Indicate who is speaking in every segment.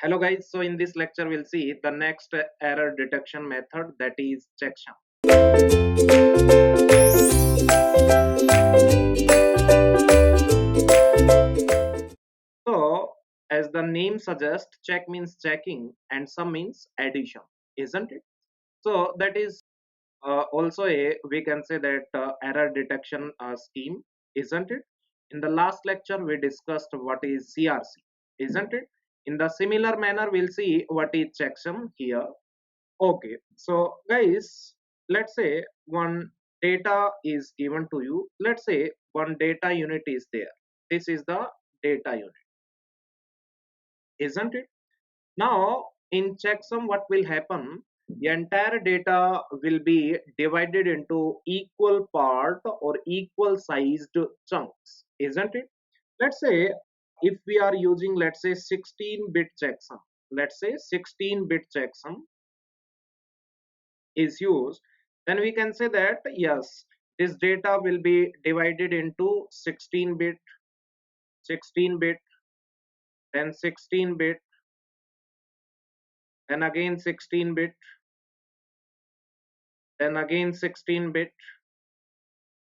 Speaker 1: Hello guys, so in this lecture we'll see the next error detection method, that is checksum. So as the name suggests, check means checking and sum means addition, isn't it? So that is also a, we can say that error detection scheme, isn't it? In the last lecture we discussed what is CRC, isn't it? In the similar manner we'll see what is checksum here. Okay, so guys, let's say one data is given to you. Let's say one data unit is there. This is the data unit, isn't it? Now in checksum, what will happen? The entire data will be divided into equal part or equal sized chunks, isn't it? Let's say if we are using, let's say 16-bit checksum. Let's say 16-bit checksum is used, then we can say that yes, this data will be divided into 16 bit, 16 bit, then 16 bit, then again 16 bit, then again 16 bit,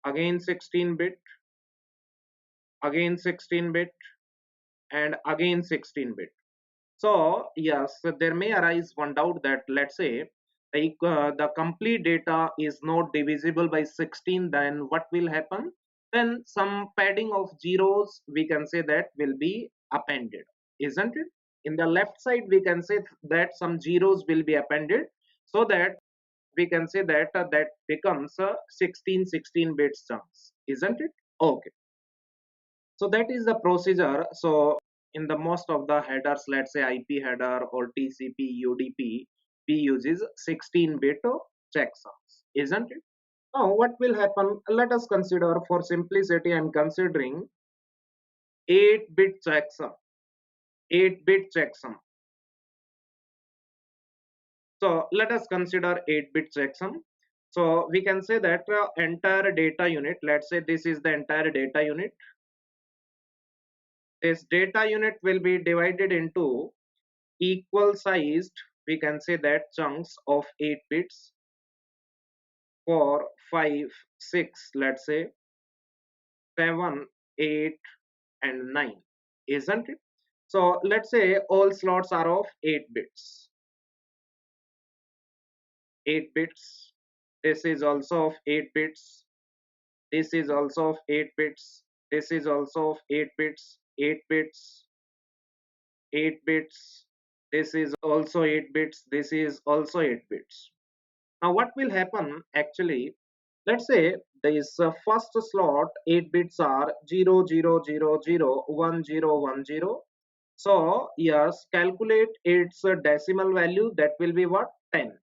Speaker 1: again 16 bit, again 16 bit, and again 16 bit. So yes, there may arise one doubt that let's say the complete data is not divisible by 16, then what will happen? Then some padding of zeros, we can say, that will be appended, isn't it? In the left side we can say that some zeros will be appended, so that we can say that that becomes 16 bit chunks, isn't it? Okay, so that is the procedure. So in the most of the headers, let's say IP header or TCP, UDP, we uses 16-bit checksums, isn't it? Now what will happen? Let us consider, for simplicity I'm considering 8-bit checksum. 8-bit checksum. So let us consider 8-bit checksum. So we can say that entire data unit, let's say this is the entire data unit. This data unit will be divided into equal sized, we can say that, chunks of 8 bits, 4, 5, 6, let's say 7, 8, and 9, isn't it? So let's say all slots are of 8 bits. 8 bits. This is also of 8 bits. This is also of 8 bits. This is also of 8 bits. 8 bits. 8 bits. This is also 8 bits. This is also 8 bits. Now what will happen actually? Let's say this first slot 8 bits are 0 0 0 0 1 0 1 0. So yes, calculate its decimal value, that will be what? 10.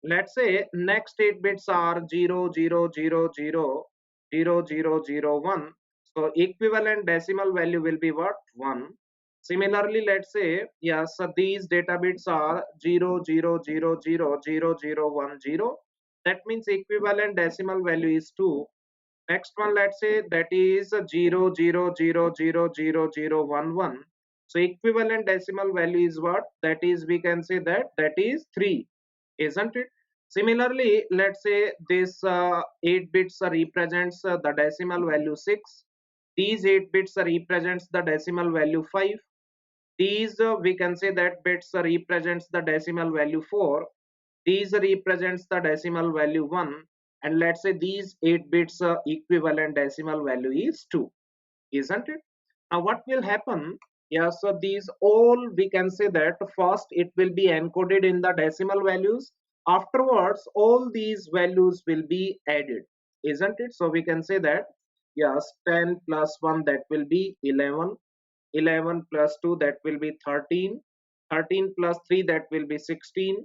Speaker 1: Let's say next 8 bits are 0 0 0 0 0 0 0 1. So equivalent decimal value will be what? 1. Similarly, let's say yes, these data bits are 0 0 0 0 0 0 1 0. That means equivalent decimal value is 2. Next one, let's say that is 0 0 0 0 0 0 1 1. So equivalent decimal value is what? That is, we can say that that is 3, isn't it? Similarly, let's say this 8 bits represents the decimal value 6. These 8 bits represents the decimal value 5. These we can say that bits represents the decimal value 4. These represents the decimal value 1. And let's say these 8 bits equivalent decimal value is 2, isn't it? Now what will happen? Yeah, so these all, we can say that first it will be encoded in the decimal values. Afterwards all these values will be added, isn't it? So we can say that yes, 10 plus 1, that will be 11. 11 plus 2, that will be 13. 13 plus 3, that will be 16.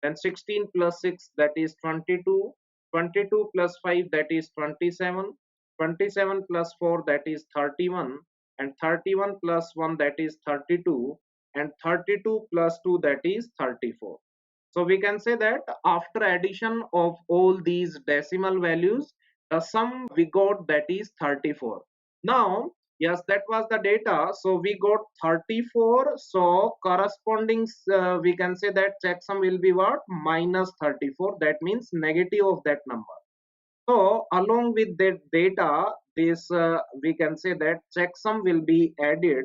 Speaker 1: And 16 plus 6, that is 22. 22 plus 5, that is 27. 27 plus 4, that is 31. And 31 plus 1, that is 32. And 32 plus 2, that is 34. So we can say that after addition of all these decimal values, the sum we got, that is 34. Now Yes, that was the data. So we got 34. So corresponding, we can say that checksum will be what? Minus 34. That means negative of that number. So along with that data, this we can say that checksum will be added,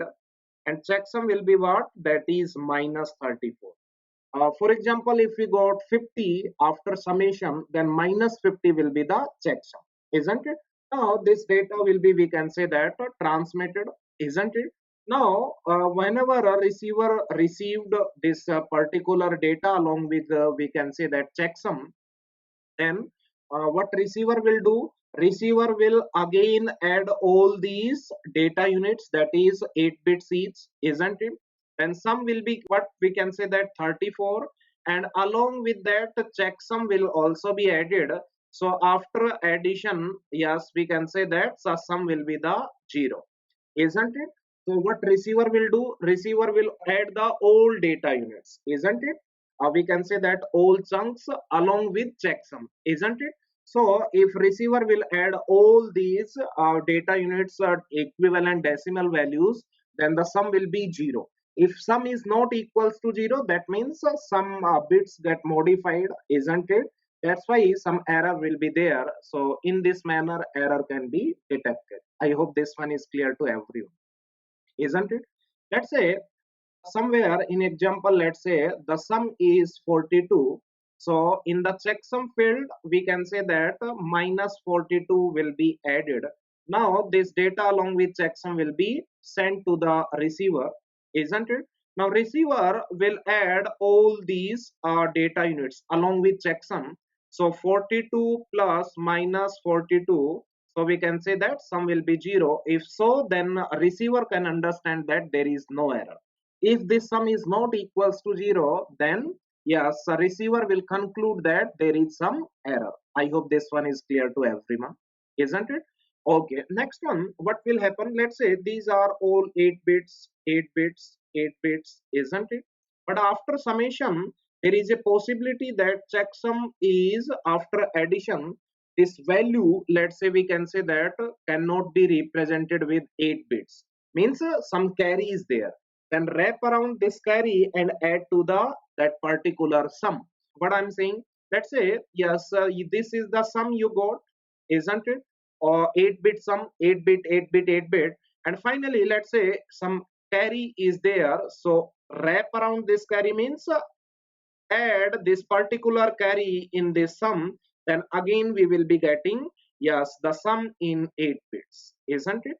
Speaker 1: and checksum will be what? That is minus 34. For example, if we got 50 after summation, then minus 50 will be the checksum, isn't it? Now this data will be, we can say that transmitted, isn't it? Now, whenever a receiver received this particular data along with, we can say that checksum, then what receiver will do? Receiver will again add all these data units, that is 8 bits each, isn't it? Then sum will be what we can say that 34, and along with that checksum will also be added. So after addition, yes, we can say that the sum will be the 0, isn't it? So what receiver will do? Receiver will add the all data units, isn't it? We can say that all chunks along with checksum, isn't it? So if receiver will add all these data units equivalent decimal values, then the sum will be 0. If sum is not equals to 0, that means some bits get modified, isn't it? That's why some error will be there. So in this manner, error can be detected. I hope this one is clear to everyone, isn't it? Let's say somewhere in example, let's say the sum is 42. So in the checksum field, we can say that minus 42 will be added. Now this data along with checksum will be sent to the receiver, isn't it? Now receiver will add all these data units along with checksum. So 42 plus minus 42, so we can say that sum will be 0. If so, then receiver can understand that there is no error. If this sum is not equals to 0, then yes, a receiver will conclude that there is some error. I hope this one is clear to everyone, isn't it? Okay, next one, what will happen? Let's say these are all 8 bits, 8 bits, 8 bits, isn't it? But after summation, there is a possibility that checksum is after addition. This value, let's say we can say that cannot be represented with 8 bits. Means some carry is there, then wrap around this carry and add to the that particular sum. What I'm saying, let's say yes, this is the sum you got, isn't it? Or 8-bit sum, 8 bit, 8 bit, 8 bit, and finally let's say some carry is there. So wrap around this carry means add this particular carry in this sum, then again we will be getting yes the sum in 8 bits, isn't it?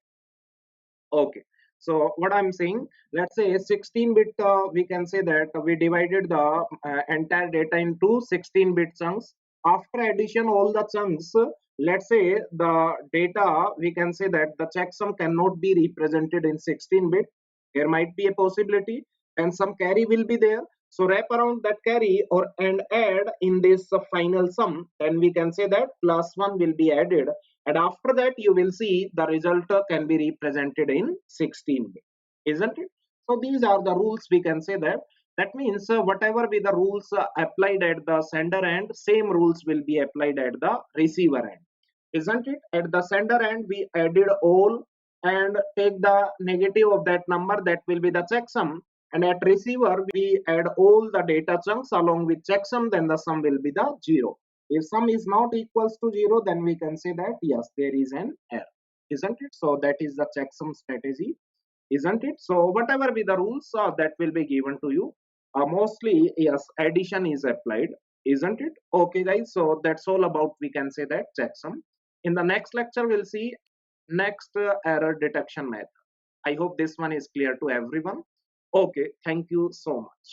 Speaker 1: Okay. So what I'm saying, let's say 16-bit, we can say that we divided the entire data into 16-bit chunks. After addition all the chunks, let's say the data, we can say that the checksum cannot be represented in 16-bit. There might be a possibility, and some carry will be there. So wrap around that carry or and add in this final sum. Then we can say that plus one will be added, and after that you will see the result can be represented in 16-bit, isn't it? So these are the rules, we can say that. That means whatever be the rules applied at the sender end, same rules will be applied at the receiver end, isn't it? At the sender end we added all and take the negative of that number, that will be the checksum, and at receiver we add all the data chunks along with checksum, then the sum will be the 0. If sum is not equals to 0, then we can say that yes, there is an error, isn't it? So that is the checksum strategy, isn't it? So whatever be the rules that will be given to you, mostly yes, addition is applied, isn't it? Okay guys, so that's all about, we can say that checksum. In the next lecture we'll see next error detection method. I hope this one is clear to everyone. Okay, thank you so much.